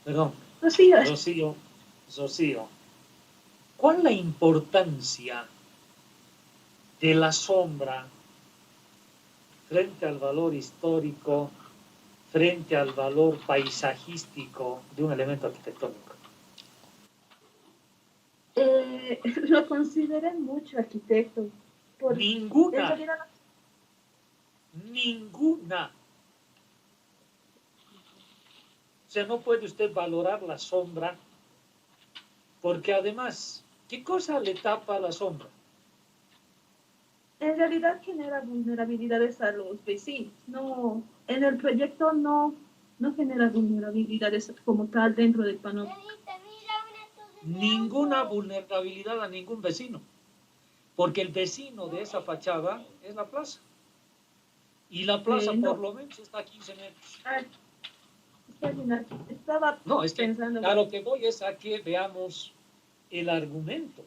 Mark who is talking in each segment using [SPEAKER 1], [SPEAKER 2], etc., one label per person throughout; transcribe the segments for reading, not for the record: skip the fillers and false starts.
[SPEAKER 1] Perdón,
[SPEAKER 2] Rocío,
[SPEAKER 1] Rocío, Rocío, ¿cuál es la importancia de la sombra frente al valor histórico, frente al valor paisajístico de un elemento arquitectónico?
[SPEAKER 2] lo consideran mucho arquitecto, por, en
[SPEAKER 1] Ninguna,
[SPEAKER 2] realidad,
[SPEAKER 1] ninguna. O sea, no puede usted valorar la sombra porque además, ¿qué cosa le tapa la sombra?
[SPEAKER 2] en realidad genera vulnerabilidades a los vecinos. No, en el proyecto no genera vulnerabilidades como tal dentro del panóptico.
[SPEAKER 1] Ninguna vulnerabilidad a ningún vecino, porque el vecino de esa fachada es la plaza. Y la plaza por
[SPEAKER 2] No,
[SPEAKER 1] lo menos está a 15 metros.
[SPEAKER 2] ah, estaba
[SPEAKER 1] No, es que
[SPEAKER 2] pensando,
[SPEAKER 1] a lo que voy es a que veamos el argumento.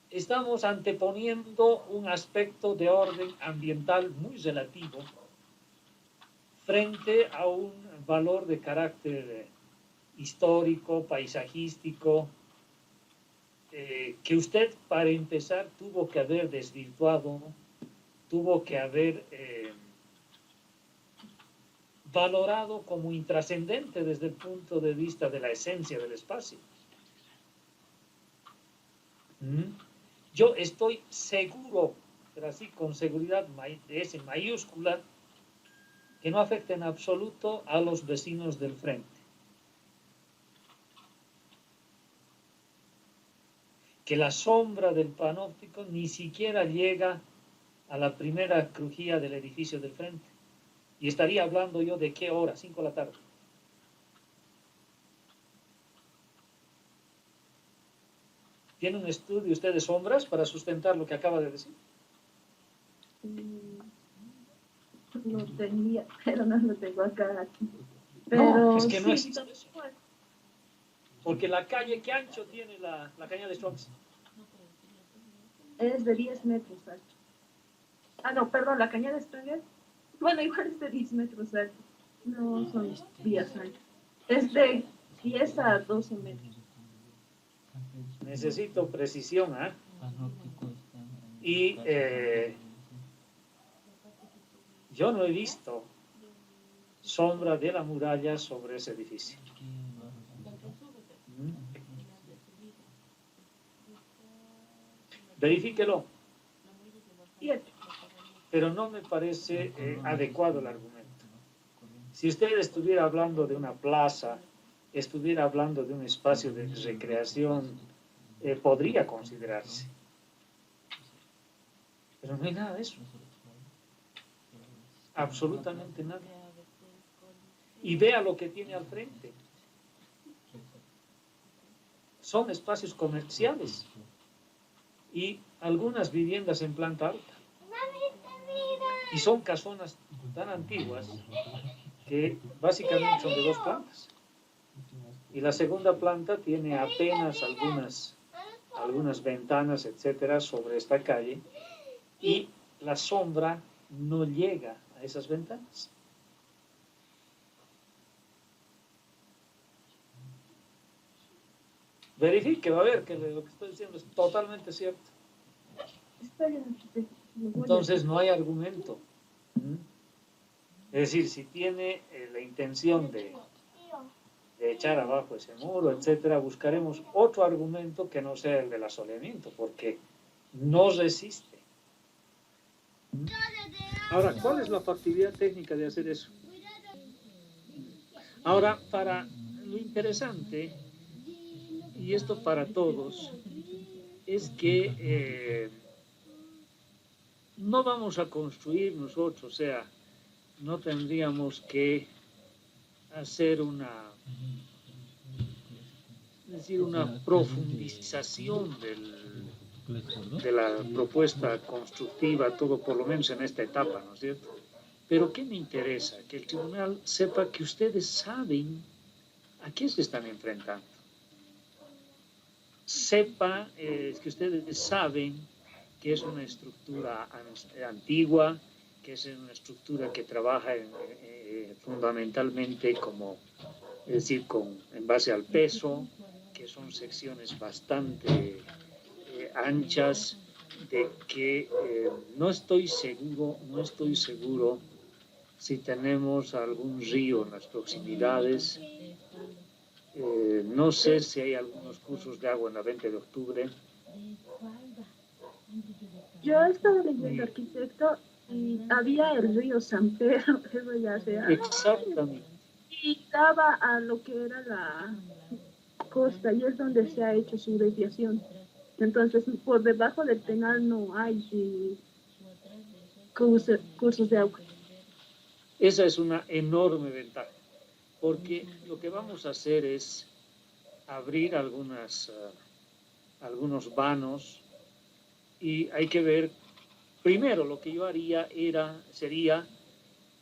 [SPEAKER 1] Estamos anteponiendo un aspecto de orden ambiental muy relativo frente a un valor de carácter histórico, paisajístico, que usted, para empezar, tuvo que haber desvirtuado, tuvo que haber valorado como intrascendente desde el punto de vista de la esencia del espacio. Yo estoy seguro, pero así con seguridad de S mayúscula, que no afecta en absoluto a los vecinos del frente. Que la sombra del panóptico ni siquiera llega a la primera crujía del edificio del frente. Y estaría hablando yo de qué hora, 5 de la tarde. ¿Tiene un estudio usted de sombras para sustentar lo que acaba de decir?
[SPEAKER 2] lo tenía, pero no lo tengo acá aquí.
[SPEAKER 1] No,
[SPEAKER 2] Pero
[SPEAKER 1] es que no
[SPEAKER 2] sí,
[SPEAKER 1] existe eso. Porque la calle, ¿qué ancho tiene la cañada de Strong's?
[SPEAKER 2] es de 10 metros alto. Ah, no, perdón, la cañada Stranger. Bueno, igual es de 10 metros alto. No son vías altas. Es de 10 a 12 metros.
[SPEAKER 1] Necesito precisión, ¿eh? Y yo no he visto sombra de la muralla sobre ese edificio. Verifíquelo. Pero no me parece adecuado el argumento. Si usted estuviera hablando de una plaza, estuviera hablando de un espacio de recreación, podría considerarse. Pero no hay nada de eso. Absolutamente nada. Y vea lo que tiene al frente. Son espacios comerciales y algunas viviendas en planta alta. Y son casonas tan antiguas que básicamente son de 2 plantas. Y la segunda planta tiene apenas algunas ventanas, etcétera, sobre esta calle, y la sombra no llega a esas ventanas. Verifique, va a ver que lo que estoy diciendo es totalmente cierto. Entonces no hay argumento. Es decir, si tiene la intención de echar abajo ese muro, etcétera, buscaremos otro argumento que no sea el del asoleamiento, porque no resiste. Ahora, ¿cuál es la factibilidad técnica de hacer eso? Ahora, para lo interesante, y esto para todos, es que no vamos a construir nosotros, o sea, no tendríamos que hacer una profundización de la propuesta constructiva, todo por lo menos en esta etapa, ¿no es cierto? Pero ¿qué me interesa? Que el tribunal sepa que ustedes saben a qué se están enfrentando. Sepa que ustedes saben que es una estructura antigua, que es una estructura que trabaja fundamentalmente como es decir, en base al peso, que son secciones bastante anchas, de que no estoy seguro si tenemos algún río en las proximidades. No sé si hay algunos cursos de agua en la 20 de octubre.
[SPEAKER 2] Yo estaba leyendo arquitecto y había el río San Pedro, eso ya se ha...
[SPEAKER 1] Exactamente.
[SPEAKER 2] Y daba a lo que era la costa y es donde se ha hecho su desviación. Entonces, por debajo del penal no hay cursos de agua.
[SPEAKER 1] Esa es una enorme ventaja, porque lo que vamos a hacer es abrir algunos vanos y hay que ver, primero lo que yo haría sería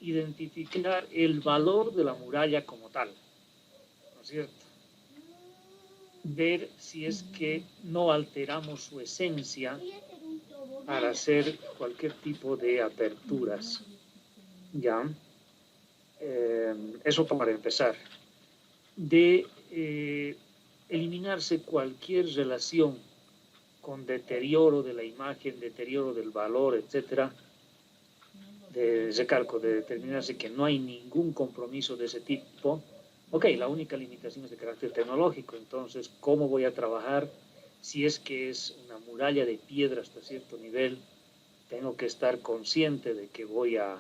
[SPEAKER 1] identificar el valor de la muralla como tal, ¿no es cierto? Ver si es que no alteramos su esencia al hacer cualquier tipo de aperturas, ¿ya? Eso para empezar. De eliminarse cualquier relación con deterioro de la imagen, deterioro del valor, etcétera. Recalco, de determinarse que no hay ningún compromiso de ese tipo. Ok, la única limitación es de carácter tecnológico, entonces, ¿cómo voy a trabajar? Si es que es una muralla de piedra hasta cierto nivel, tengo que estar consciente de que voy a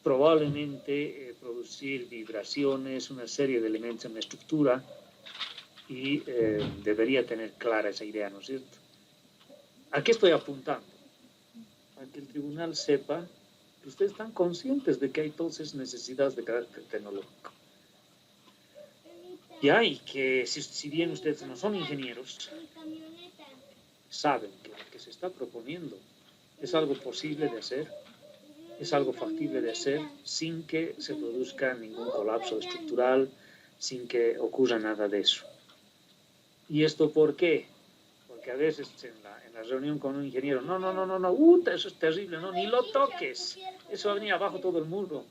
[SPEAKER 1] probablemente producir vibraciones, una serie de elementos en la estructura y debería tener clara esa idea, ¿no es cierto? ¿A qué estoy apuntando? A que el tribunal sepa que ustedes están conscientes de que hay todas esas necesidades de carácter tecnológico. Y que si bien ustedes no son ingenieros, saben que lo que se está proponiendo es algo posible de hacer, es algo factible de hacer sin que se produzca ningún colapso estructural, sin que ocurra nada de eso. ¿Y esto por qué? Porque a veces en la reunión con un ingeniero, no, eso es terrible, no, ni lo toques, eso va a venir abajo todo el muro.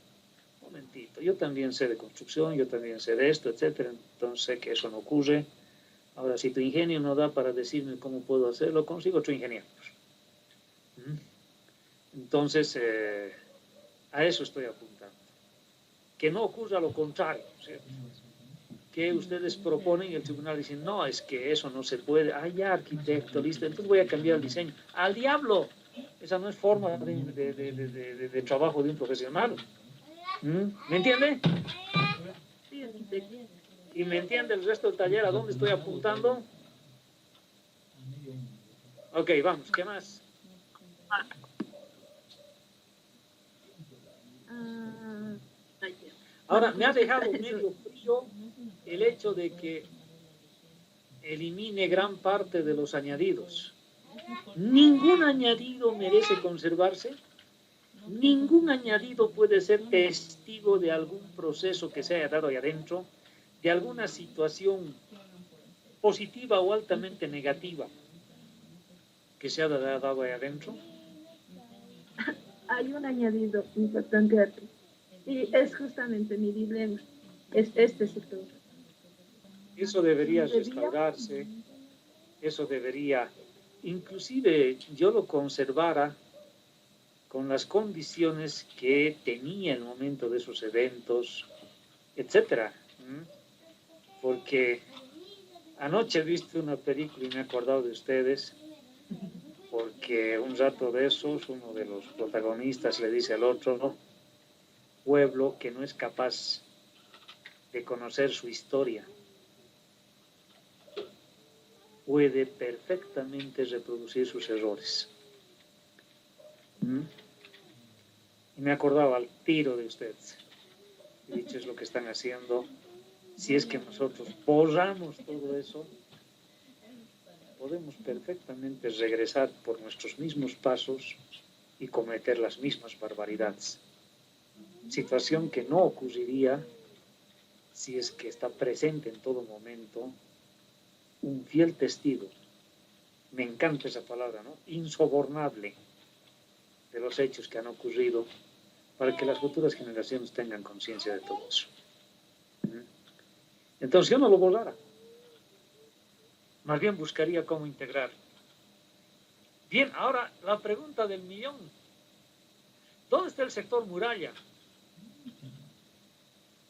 [SPEAKER 1] Un momentito, yo también sé de construcción, yo también sé de esto, etcétera, entonces sé que eso no ocurre. Ahora, si tu ingenio no da para decirme cómo puedo hacerlo, consigo otro ingeniero. Entonces, a eso estoy apuntando. Que no ocurra lo contrario, ¿cierto? Que ustedes proponen y el tribunal dice, no, es que eso no se puede. Ah, ya, arquitecto, listo, entonces voy a cambiar el diseño. ¡Al diablo! Esa no es forma de trabajo de un profesional. ¿Me entiende?
[SPEAKER 2] Sí, arquitecto.
[SPEAKER 1] ¿Y me entiende el resto del taller a dónde estoy apuntando? Ok, vamos, ¿qué más? Ahora, me ha dejado medio frío el hecho de que elimine gran parte de los añadidos. Ningún añadido merece conservarse. Ningún añadido puede ser testigo de algún proceso que se haya dado ahí adentro, de alguna situación positiva o altamente negativa que se haya dado ahí adentro.
[SPEAKER 2] Hay un añadido importante aquí y es justamente medible, es este sector.
[SPEAKER 1] Eso debería restaurarse, eso debería, inclusive yo lo conservara con las condiciones que tenía en el momento de esos eventos, etcétera. Porque anoche he visto una película y me he acordado de ustedes, porque un rato de esos, uno de los protagonistas le dice al otro, pueblo que no es capaz de conocer su historia, puede perfectamente reproducir sus errores. Y me acordaba al tiro de ustedes. Y dicho es lo que están haciendo. Si es que nosotros borramos todo eso, podemos perfectamente regresar por nuestros mismos pasos y cometer las mismas barbaridades. Situación que no ocurriría si es que está presente en todo momento un fiel testigo. Me encanta esa palabra, ¿no? Insobornable de los hechos que han ocurrido para que las futuras generaciones tengan conciencia de todo eso. Entonces yo no lo borrara. Más bien buscaría cómo integrar. Bien, ahora la pregunta del millón. ¿Dónde está el sector muralla?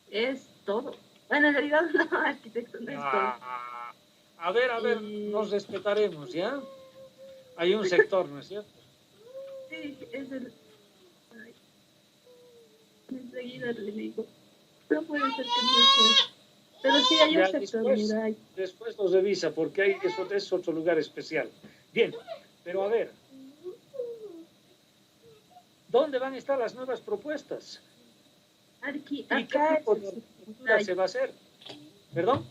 [SPEAKER 2] Es todo. Bueno, en realidad no, arquitecto, no es todo.
[SPEAKER 1] A ver, nos respetaremos, ¿ya? Hay un sector, ¿no es cierto?
[SPEAKER 2] Sí, es el... Ay, enseguida le digo. No puede ser que no esté. Pero sí hay un sector muralla.
[SPEAKER 1] Después lo revisa, porque eso es otro lugar especial. Bien, pero a ver. ¿Dónde van a estar las nuevas propuestas?
[SPEAKER 2] Aquí,
[SPEAKER 1] ¿Y qué tipo de arquitectura se va a hacer? ¿Perdón?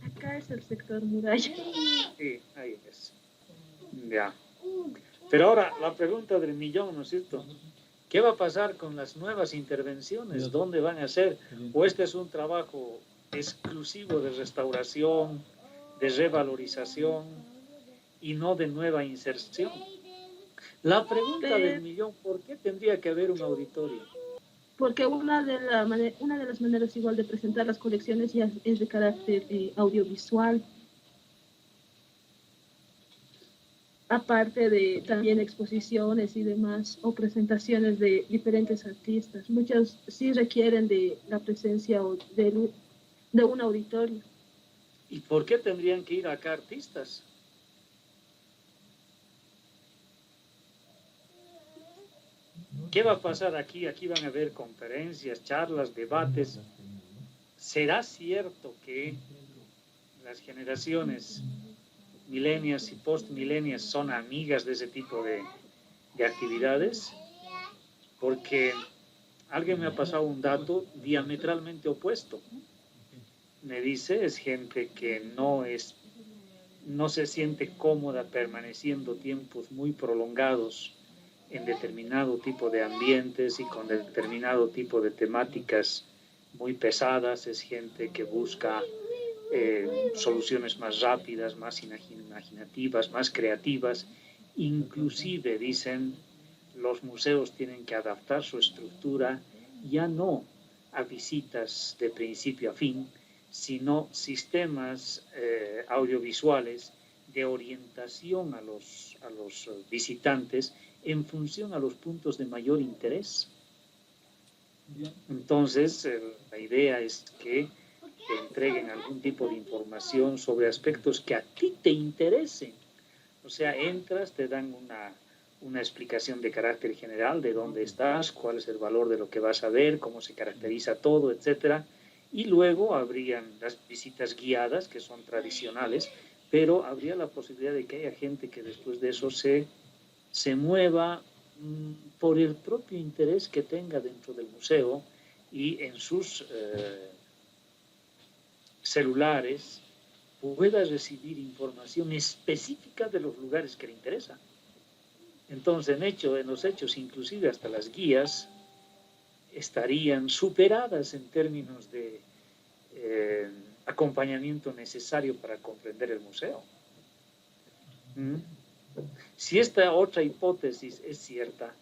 [SPEAKER 2] Acá es el sector muralla.
[SPEAKER 1] Sí, ahí es. Ya. Pero ahora, la pregunta del millón, ¿no es cierto? ¿Qué va a pasar con las nuevas intervenciones? ¿Dónde van a ser? ¿O este es un trabajo exclusivo de restauración, de revalorización y no de nueva inserción? La pregunta del millón, ¿por qué tendría que haber un auditorio?
[SPEAKER 2] Porque una de las maneras igual de presentar las colecciones ya es de carácter audiovisual. Aparte de también exposiciones y demás, o presentaciones de diferentes artistas. Muchas sí requieren de la presencia de un auditorio.
[SPEAKER 1] ¿Y por qué tendrían que ir acá artistas? ¿Qué va a pasar aquí? Aquí van a haber conferencias, charlas, debates. ¿Será cierto que las generaciones milenias y postmilenias son amigas de ese tipo de actividades? Porque alguien me ha pasado un dato diametralmente opuesto. Me dice, es gente que no se siente cómoda permaneciendo tiempos muy prolongados en determinado tipo de ambientes y con determinado tipo de temáticas muy pesadas. Es gente que busca soluciones más rápidas, más imaginativas, más creativas. Inclusive, dicen, los museos tienen que adaptar su estructura ya no a visitas de principio a fin, sino sistemas audiovisuales de orientación a los visitantes en función a los puntos de mayor interés. Entonces, la idea es que te entreguen algún tipo de información sobre aspectos que a ti te interesen. O sea, entras, te dan una explicación de carácter general de dónde estás, cuál es el valor de lo que vas a ver, cómo se caracteriza todo, etc. Y luego habrían las visitas guiadas, que son tradicionales, pero habría la posibilidad de que haya gente que después de eso se mueva por el propio interés que tenga dentro del museo y en sus celulares pueda recibir información específica de los lugares que le interesan. Entonces, en los hechos, inclusive hasta las guías estarían superadas en términos de acompañamiento necesario para comprender el museo. Si esta otra hipótesis es cierta,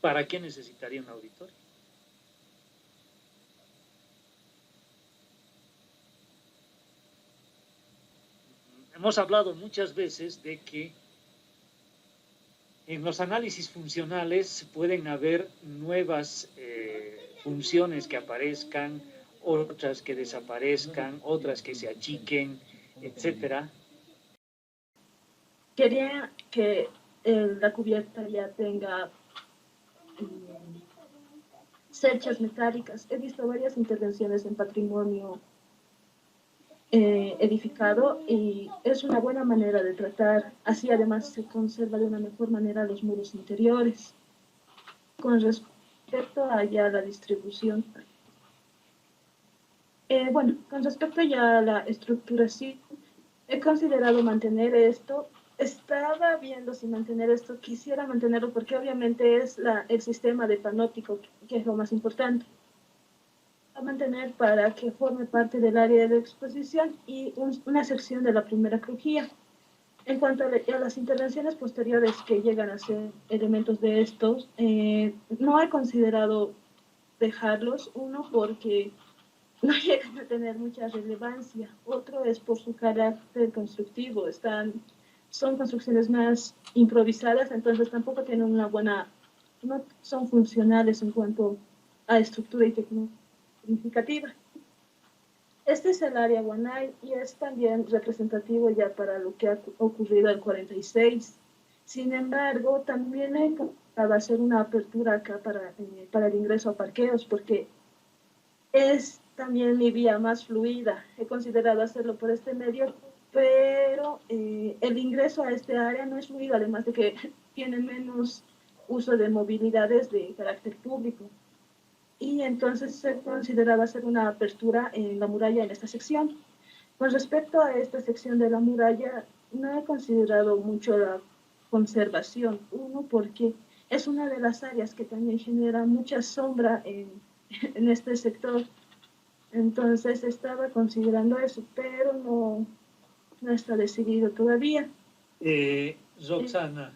[SPEAKER 1] ¿para qué necesitaría un auditorio? Hemos hablado muchas veces de que en los análisis funcionales pueden haber nuevas funciones que aparezcan, otras que desaparezcan, otras que se achiquen, etc.
[SPEAKER 2] Quería que la cubierta ya tenga cerchas metálicas. He visto varias intervenciones en patrimonio edificado y es una buena manera de tratar. Así además se conserva de una mejor manera los muros interiores. Con respecto a ya la distribución, con respecto ya a la estructura, sí, he considerado mantener esto. Estaba viendo si mantener esto, quisiera mantenerlo porque obviamente es el sistema de panóptico que es lo más importante. A mantener para que forme parte del área de exposición y una sección de la primera crujía. En cuanto a las intervenciones posteriores que llegan a ser elementos de estos, no he considerado dejarlos, uno porque no llegan a tener mucha relevancia. Otro es por su carácter constructivo. Son construcciones más improvisadas, entonces tampoco tienen una buena, no son funcionales en cuanto a estructura y tecnología significativa. Este es el área Guanay y es también representativo ya para lo que ha ocurrido en 46. Sin embargo, también he intentado hacer una apertura acá para el ingreso a parqueos, porque es también mi vía más fluida. He considerado hacerlo por este medio, pero el ingreso a este área no es fluido, además de que tiene menos uso de movilidades de carácter público. Y entonces he considerado hacer una apertura en la muralla en esta sección. Con respecto a esta sección de la muralla, no he considerado mucho la conservación. Uno, porque es una de las áreas que también genera mucha sombra en este sector. Entonces estaba considerando eso, pero no está decidido todavía.
[SPEAKER 1] Roxana,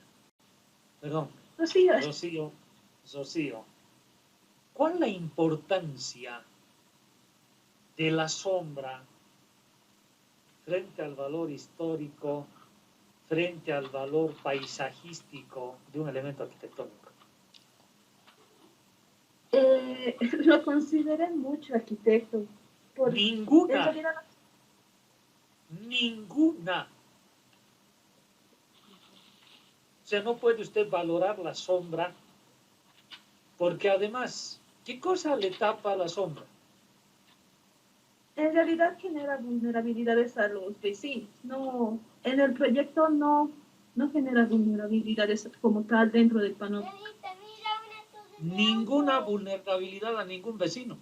[SPEAKER 1] perdón, Rocío, ¿cuál es la importancia de la sombra frente al valor histórico, frente al valor paisajístico de un elemento arquitectónico?
[SPEAKER 2] Lo consideré mucho arquitecto.
[SPEAKER 1] Ninguna. O sea, no puede usted valorar la sombra, porque además, ¿qué cosa le tapa la sombra?
[SPEAKER 2] En realidad genera vulnerabilidades a los vecinos. No, en el proyecto no genera vulnerabilidades como tal dentro del panóptico.
[SPEAKER 1] Ninguna vulnerabilidad a ningún vecino,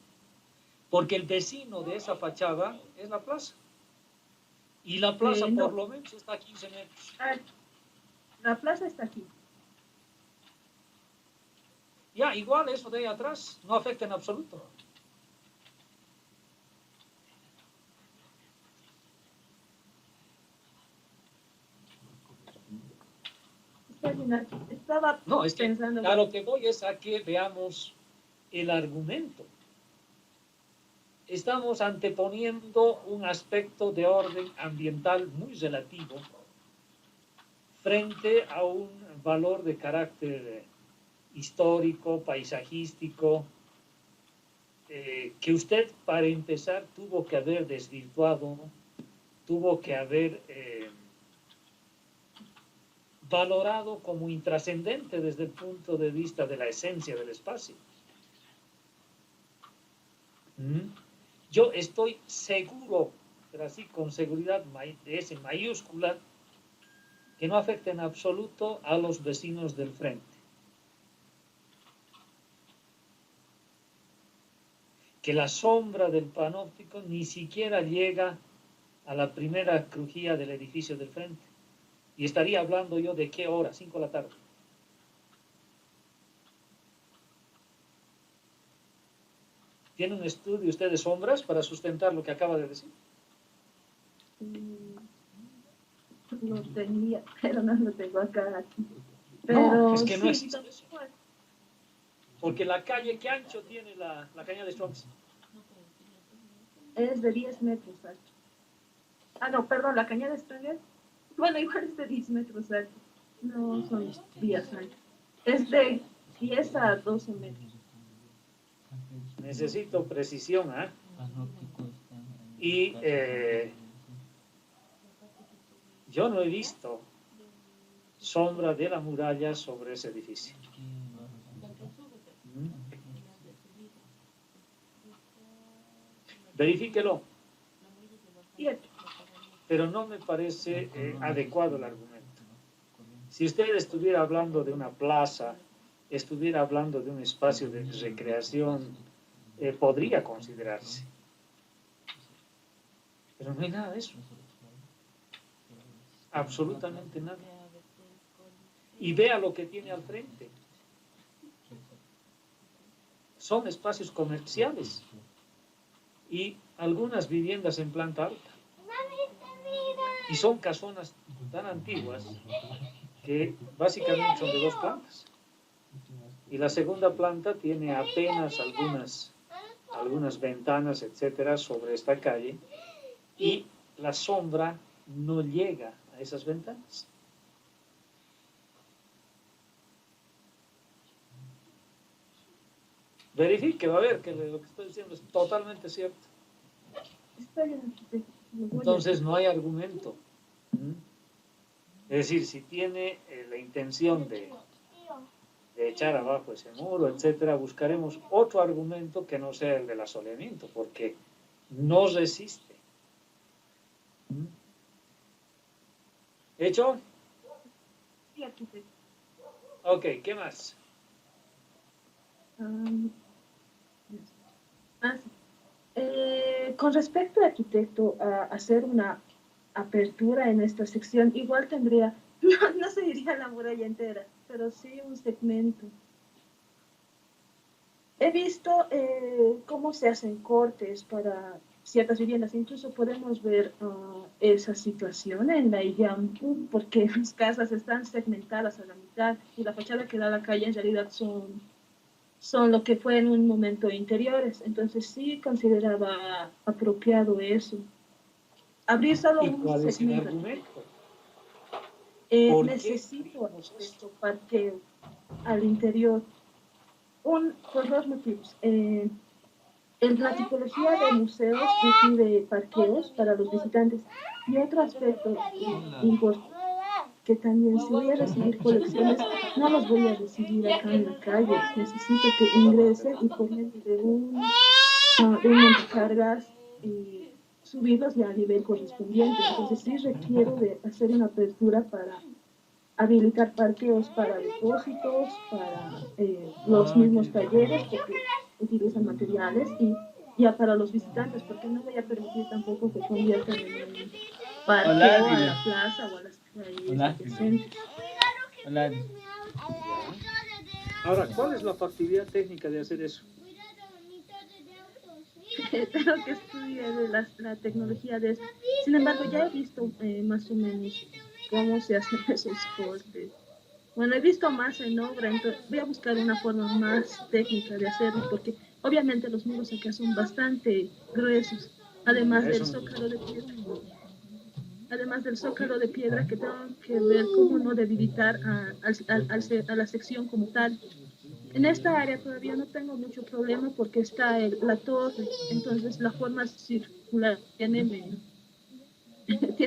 [SPEAKER 1] porque el vecino de esa fachada es la plaza. Y la plaza
[SPEAKER 2] No.
[SPEAKER 1] por lo menos está a 15 metros.
[SPEAKER 2] La plaza está aquí.
[SPEAKER 1] Ya, igual eso de ahí atrás no afecta en absoluto.
[SPEAKER 2] Estaba
[SPEAKER 1] no, es que
[SPEAKER 2] pensando...
[SPEAKER 1] a lo que voy es a que veamos el argumento. Estamos anteponiendo un aspecto de orden ambiental muy relativo frente a un valor de carácter histórico, paisajístico, que usted, para empezar, tuvo que haber desvirtuado, tuvo que haber valorado como intrascendente desde el punto de vista de la esencia del espacio. Yo estoy seguro, pero así con seguridad de S mayúscula, que no afecta en absoluto a los vecinos del frente. Que la sombra del panóptico ni siquiera llega a la primera crujía del edificio del frente. Y estaría hablando yo de qué hora, 5 de la tarde. ¿Tiene un estudio usted de sombras para sustentar lo que acaba de decir?
[SPEAKER 2] Lo tenía, pero no lo tengo acá.
[SPEAKER 1] Pero no, es que no existe eso. Porque la calle, ¿qué ancho tiene la cañada de Strong's?
[SPEAKER 2] Es de 10 metros alto. Ah, no, perdón, la cañada de Strong's. Bueno, igual es de 10 metros alto. No son vías altas. Es de 10 a 12 metros.
[SPEAKER 1] Necesito precisión, ¿eh? Y yo no he visto sombra de la muralla sobre ese edificio. Verifíquelo. Pero no me parece adecuado el argumento. Si usted estuviera hablando de una plaza, estuviera hablando de un espacio de recreación, podría considerarse. Pero no hay nada de eso. Absolutamente nada. Y vea lo que tiene al frente. Son espacios comerciales y algunas viviendas en planta alta. Y son casonas tan antiguas que básicamente son de 2 plantas. Y la segunda planta tiene apenas algunas ventanas, etcétera, sobre esta calle, y la sombra no llega a esas ventanas. Verifique, va a ver que lo que estoy diciendo es totalmente cierto.
[SPEAKER 2] Está bien, arquitecto.
[SPEAKER 1] Entonces no hay argumento. Es decir, si tiene la intención de echar abajo ese muro, etcétera, buscaremos otro argumento que no sea el del asoleamiento, porque no resiste. ¿Hecho?
[SPEAKER 2] Sí, arquitecto.
[SPEAKER 1] Ok, ¿qué más?
[SPEAKER 2] Con respecto, arquitecto, a hacer una apertura en esta sección, igual tendría, no se diría la muralla entera, pero sí un segmento. He visto cómo se hacen cortes para ciertas viviendas, incluso podemos ver esa situación en la Iyampu, porque las casas están segmentadas a la mitad y la fachada que da a la calle en realidad son lo que fue en un momento interiores. Entonces sí consideraba apropiado eso. Abrir solo
[SPEAKER 1] ¿Y
[SPEAKER 2] un
[SPEAKER 1] cuál es el
[SPEAKER 2] segmento.
[SPEAKER 1] argumento?
[SPEAKER 2] Necesito acceso parqueo al interior. Por dos motivos. En la tipología de museos recibe parqueos para los visitantes. Y otro aspecto importante, que también si voy a recibir colecciones, no los voy a recibir acá en la calle. Necesito que ingresen y por medio de un montacargas subirlos ya a nivel correspondiente. Entonces sí requiero de hacer una apertura para habilitar parqueos para depósitos, para los mismos talleres, porque utilizan materiales, y ya para los visitantes, porque no voy a permitir tampoco que conviertan en un parqueo a la plaza o a las calles adyacentes.
[SPEAKER 1] Ahora, ¿cuál es la factibilidad técnica de hacer eso?
[SPEAKER 2] Tengo que estudiar la tecnología de esto. Sin embargo, ya he visto más o menos cómo se hacen esos cortes. Bueno, he visto más en obra, entonces voy a buscar una forma más técnica de hacerlo, porque obviamente los muros acá son bastante gruesos, además del zócalo de piedra. Además del zócalo de piedra, que tengo que ver cómo no debilitar a la sección como tal. En esta área todavía no tengo mucho problema porque está la torre, entonces la forma circular tiene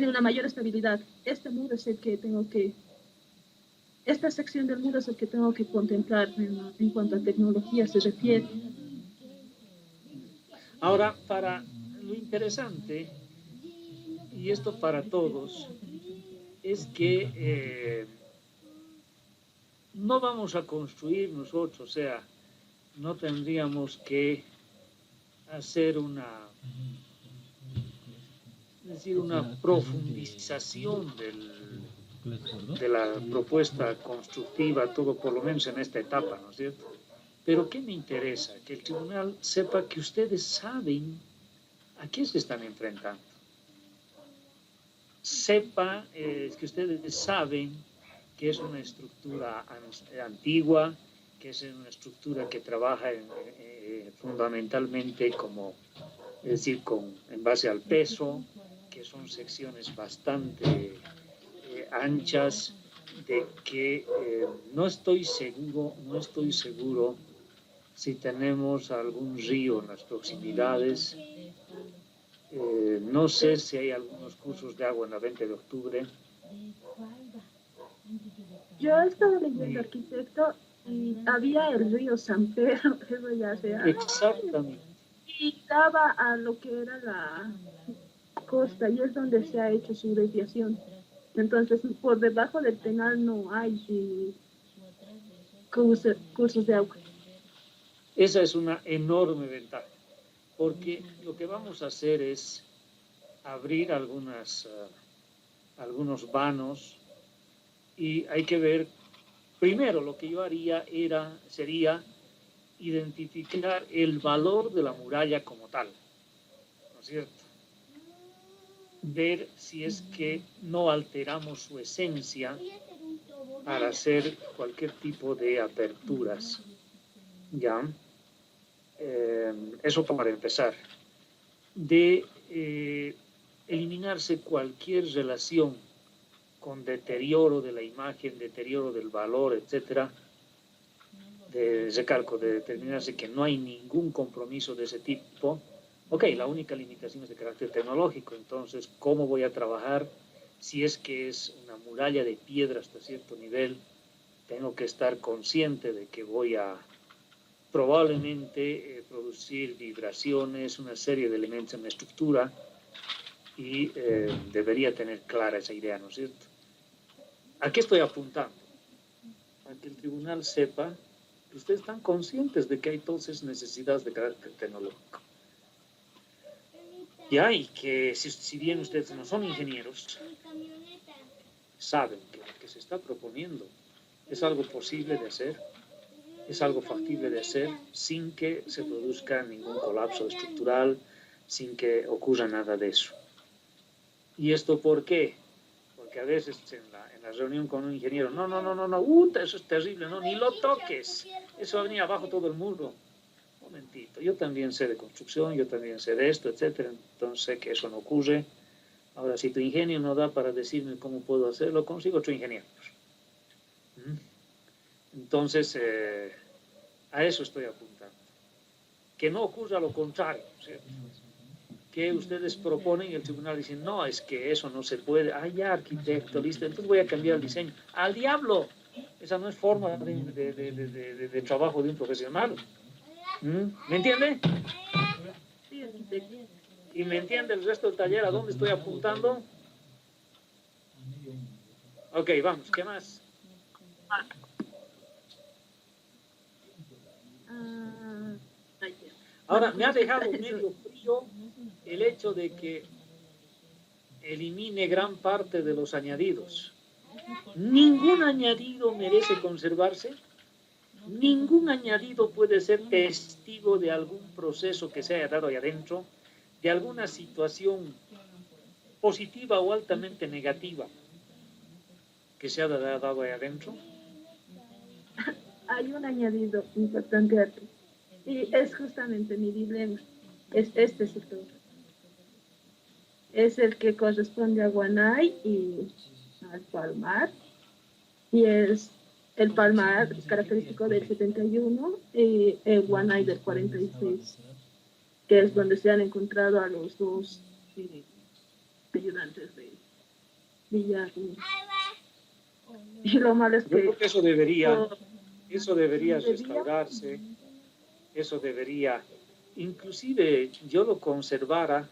[SPEAKER 2] una mayor estabilidad. Este muro es el que esta sección del muro es el que tengo que contemplar en cuanto a tecnología se refiere.
[SPEAKER 1] Ahora, para lo interesante, y esto para todos, es que no vamos a construir nosotros, o sea, no tendríamos que hacer una profundización de la propuesta constructiva, todo por lo menos en esta etapa, ¿no es cierto? Pero ¿qué me interesa? Que el tribunal sepa que ustedes saben a qué se están enfrentando. Sepa que ustedes saben que es una estructura antigua, que es una estructura que trabaja fundamentalmente en base al peso, que son secciones bastante anchas, de que no estoy seguro si tenemos algún río en las proximidades. No sé si hay algunos cursos de agua en la 20 de octubre.
[SPEAKER 2] Yo he estado leyendo, arquitecto, y había el río San Pedro, eso ya se ha...
[SPEAKER 1] Exactamente.
[SPEAKER 2] Y daba a lo que era la costa, y es donde se ha hecho su desviación. Entonces, por debajo del penal no hay cursos de agua.
[SPEAKER 1] Esa es una enorme ventaja, porque lo que vamos a hacer es abrir algunos vanos, y hay que ver, primero lo que yo haría sería identificar el valor de la muralla como tal, ¿no es cierto? Ver si es que no alteramos su esencia para hacer cualquier tipo de aperturas, ¿ya? eso para empezar, de eliminarse cualquier relación con deterioro de la imagen, deterioro del valor, etcétera. Recalco, de determinarse que no hay ningún compromiso de ese tipo. Ok, la única limitación es de carácter tecnológico, entonces, ¿cómo voy a trabajar? Si es que es una muralla de piedra hasta cierto nivel, tengo que estar consciente de que voy a probablemente producir vibraciones, una serie de elementos en la estructura, y debería tener clara esa idea, ¿no es cierto? ¿A qué estoy apuntando? A que el tribunal sepa que ustedes están conscientes de que hay todas esas necesidades de carácter tecnológico. Ya, y que si bien ustedes no son ingenieros, saben que lo que se está proponiendo es algo posible de hacer, es algo factible de hacer sin que se produzca ningún colapso estructural, sin que ocurra nada de eso. ¿Y esto por qué? Porque a veces en la reunión con un ingeniero, no, eso es terrible, no, ni lo toques, eso va a venir abajo todo el muro. Un momentito, yo también sé de construcción, yo también sé de esto, etcétera, entonces sé que eso no ocurre. Ahora, si tu ingenio no da para decirme cómo puedo hacerlo, consigo otro ingeniero. Entonces, a eso estoy apuntando. Que no ocurra lo contrario, ¿cierto? Que ustedes proponen y el tribunal dice, no, es que eso no se puede. Ah, ya, arquitecto, listo, entonces voy a cambiar el diseño. ¡Al diablo! Esa no es forma de trabajo de un profesional. ¿Me entiende?
[SPEAKER 2] Sí, arquitecto.
[SPEAKER 1] ¿Y me entiende el resto del taller a dónde estoy apuntando? Ok, vamos, ¿qué más? Ahora, me ha dejado medio frío el hecho de que elimine gran parte de los añadidos. Ningún añadido merece conservarse. Ningún añadido puede ser testigo de algún proceso que se haya dado ahí adentro, de alguna situación positiva o altamente negativa que se haya dado ahí adentro.
[SPEAKER 2] Hay un añadido importante aquí, y es justamente mi dilema, es este sector. Es el que corresponde a Guanay y al Palmar, y es el Palmar característico del 71 y el Guanay del 46, que es donde se han encontrado a los dos ayudantes de Villar. Y lo malo es que...
[SPEAKER 1] Yo creo que eso debería restaurarse, eso debería, inclusive yo lo conservara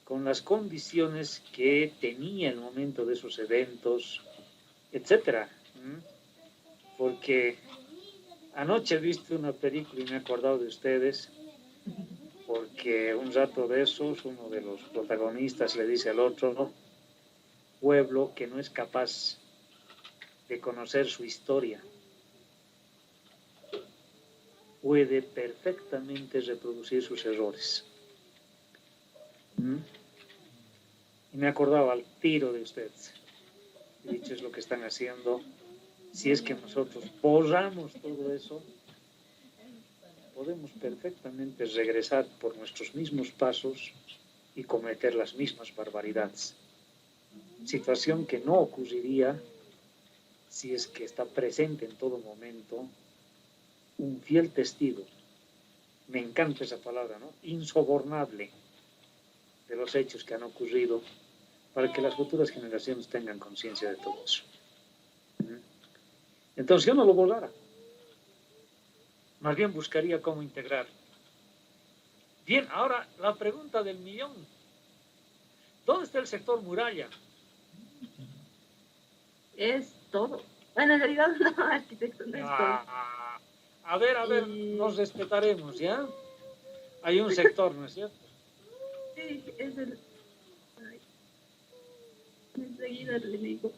[SPEAKER 1] con las condiciones que tenía en el momento de esos eventos, etcétera. Porque anoche he visto una película y me he acordado de ustedes, porque un rato de esos, uno de los protagonistas le dice al otro, ¿no? Pueblo que no es capaz de conocer su historia puede perfectamente reproducir sus errores. Y me acordaba al tiro de ustedes. He dicho, es lo que están haciendo. Si es que nosotros borramos todo eso, podemos perfectamente regresar por nuestros mismos pasos y cometer las mismas barbaridades. Situación que no ocurriría si es que está presente en todo momento un fiel testigo. Me encanta esa palabra, ¿no? Insobornable de los hechos que han ocurrido, para que las futuras generaciones tengan conciencia de todo eso. Entonces yo no lo borrara. Más bien buscaría cómo integrar. Bien, ahora la pregunta del millón. ¿Dónde está el sector muralla?
[SPEAKER 2] Es todo. Bueno, en realidad no, arquitecto, no es todo.
[SPEAKER 1] A ver, nos respetaremos, ¿ya? Hay un sector, ¿no es cierto?
[SPEAKER 2] Sí, es el... Ay. Enseguida le digo.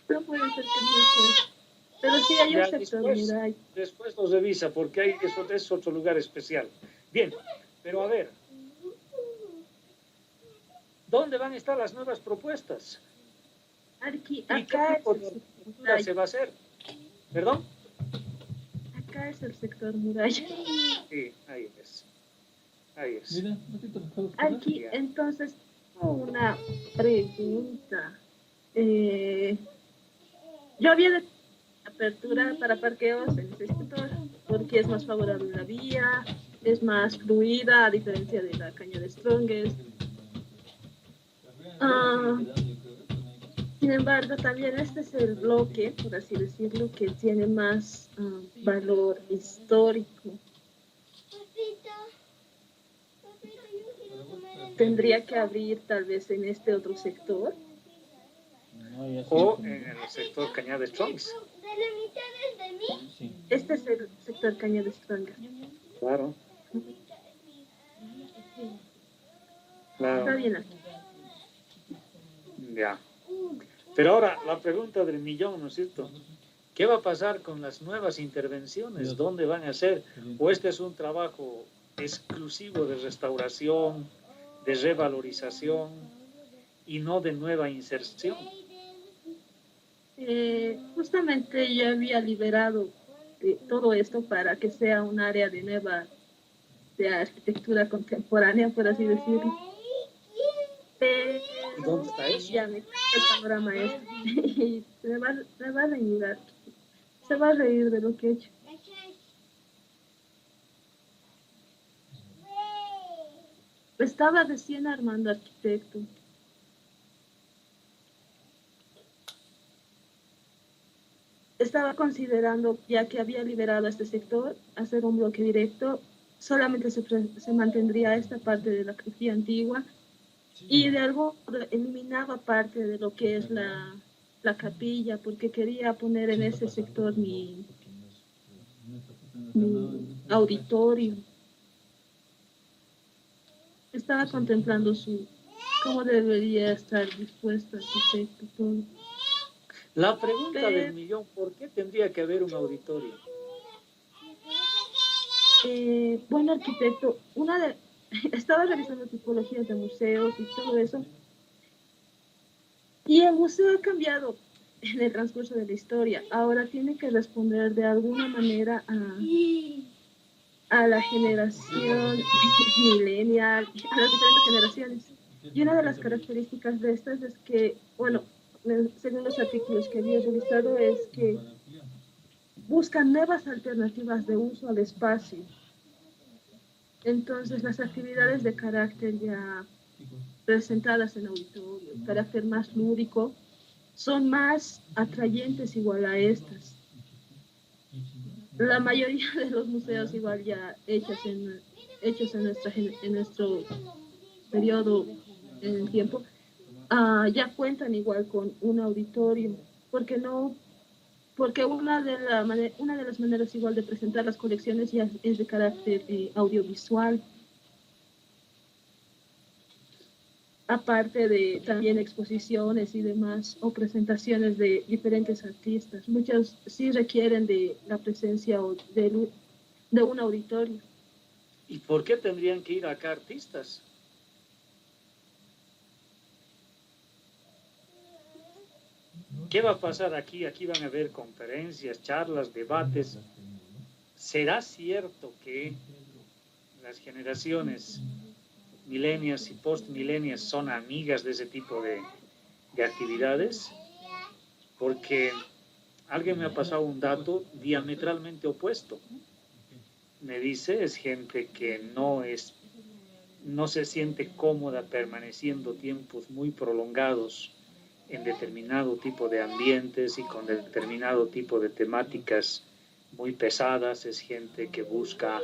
[SPEAKER 2] No puede ser que no esté. Pero sí hay un sector, mira.
[SPEAKER 1] Después los revisa, porque eso es otro lugar especial. Bien, pero a ver. ¿Dónde van a estar las nuevas propuestas?
[SPEAKER 2] Aquí,
[SPEAKER 1] ¿Y qué tipo de arquitectura se va a hacer? ¿Perdón?
[SPEAKER 2] Acá acá es el sector muralla.
[SPEAKER 1] Sí, ahí es. Ahí es.
[SPEAKER 3] Mira, ratito,
[SPEAKER 2] Aquí,
[SPEAKER 1] Ya.
[SPEAKER 2] entonces, tengo una pregunta. Yo había de apertura para parqueos en este sector porque es más favorable la vía, es más fluida a diferencia de la caña de Strongest. Sin embargo, también este es el bloque, por así decirlo, que tiene más valor histórico. Tendría que abrir tal vez en este otro sector.
[SPEAKER 1] O en el sector Cañada Strongs.
[SPEAKER 3] Sí.
[SPEAKER 2] Este es el sector caña de Strongest.
[SPEAKER 1] Claro.
[SPEAKER 2] Está
[SPEAKER 1] Claro.
[SPEAKER 2] bien aquí.
[SPEAKER 1] Ya. Pero ahora, la pregunta del millón, ¿no es cierto? ¿Qué va a pasar con las nuevas intervenciones? ¿Dónde van a ser? ¿O este es un trabajo exclusivo de restauración, de revalorización y no de nueva inserción?
[SPEAKER 2] Justamente yo había liberado todo esto para que sea un área de arquitectura contemporánea, por así decirlo. Pero
[SPEAKER 1] ¿Dónde está eso?
[SPEAKER 2] ya me el panorama es y me va a reír, se va a reír de lo que he hecho. Estaba recién armando arquitecto. Estaba considerando, ya que había liberado este sector, hacer un bloque directo. Solamente se mantendría esta parte de la crujía antigua y de algo eliminaba parte de lo que es la capilla, porque quería poner en ese sector mi auditorio. Estaba contemplando cómo debería estar dispuesto el arquitecto, todo.
[SPEAKER 1] La pregunta del millón, ¿por qué tendría que haber un auditorio?
[SPEAKER 2] Bueno, arquitecto, estaba realizando tipologías de museos y todo eso, y el museo ha cambiado en el transcurso de la historia. Ahora tiene que responder de alguna manera a la generación millennial, a las diferentes generaciones. Y una de las características de estas es que, bueno, según los artículos que había revisado, es que buscan nuevas alternativas de uso al espacio. Entonces, las actividades de carácter ya presentadas en auditorio, carácter más lúdico, son más atrayentes igual a estas. La mayoría de los museos igual ya hechos en nuestro periodo en el tiempo, ya cuentan igual con un auditorio, porque una de las maneras igual de presentar las colecciones ya es de carácter audiovisual, aparte de también exposiciones y demás, o presentaciones de diferentes artistas. Muchas sí requieren de la presencia de un auditorio.
[SPEAKER 1] ¿Y por qué tendrían que ir acá artistas? ¿Qué va a pasar aquí? Aquí van a haber conferencias, charlas, debates. ¿Será cierto que las generaciones milenias y postmilenias son amigas de ese tipo de actividades? Porque alguien me ha pasado un dato diametralmente opuesto. Me dice, es gente que no se siente cómoda permaneciendo tiempos muy prolongados en determinado tipo de ambientes y con determinado tipo de temáticas muy pesadas. Es gente que busca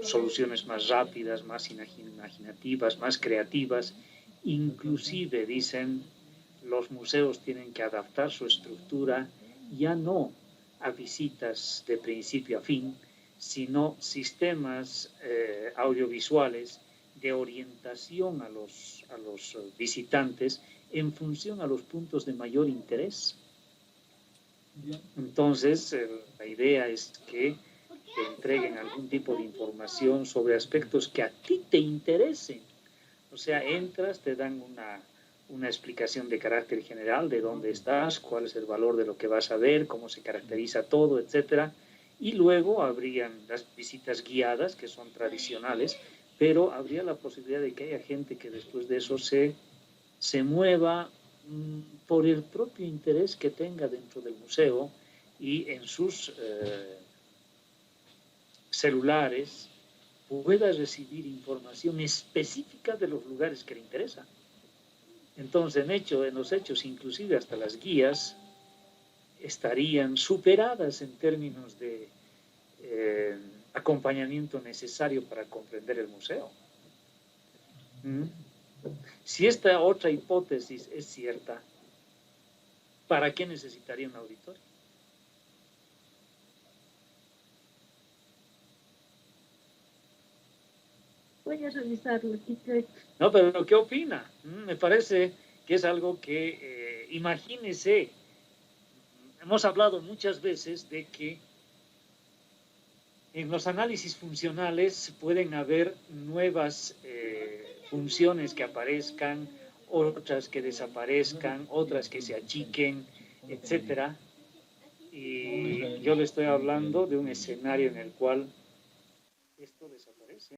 [SPEAKER 1] soluciones más rápidas, más imaginativas, más creativas. Inclusive, dicen, los museos tienen que adaptar su estructura ya no a visitas de principio a fin, sino sistemas audiovisuales de orientación a los visitantes en función a los puntos de mayor interés. Entonces, la idea es que te entreguen algún tipo de información sobre aspectos que a ti te interesen. O sea, entras, te dan una explicación de carácter general de dónde estás, cuál es el valor de lo que vas a ver, cómo se caracteriza todo, etc. Y luego habrían las visitas guiadas, que son tradicionales, pero habría la posibilidad de que haya gente que después de eso se mueva por el propio interés que tenga dentro del museo y en sus celulares pueda recibir información específica de los lugares que le interesan. Entonces, en los hechos, inclusive hasta las guías estarían superadas en términos de acompañamiento necesario para comprender el museo. Si esta otra hipótesis es cierta, ¿para qué necesitaría un auditorio?
[SPEAKER 2] Voy a revisarlo, arquitecto.
[SPEAKER 1] No, pero ¿qué opina? Me parece que es algo que, imagínese, hemos hablado muchas veces de que en los análisis funcionales pueden haber nuevas funciones que aparezcan, otras que desaparezcan, otras que se achiquen, etc. Y yo le estoy hablando de un escenario en el cual esto desaparece.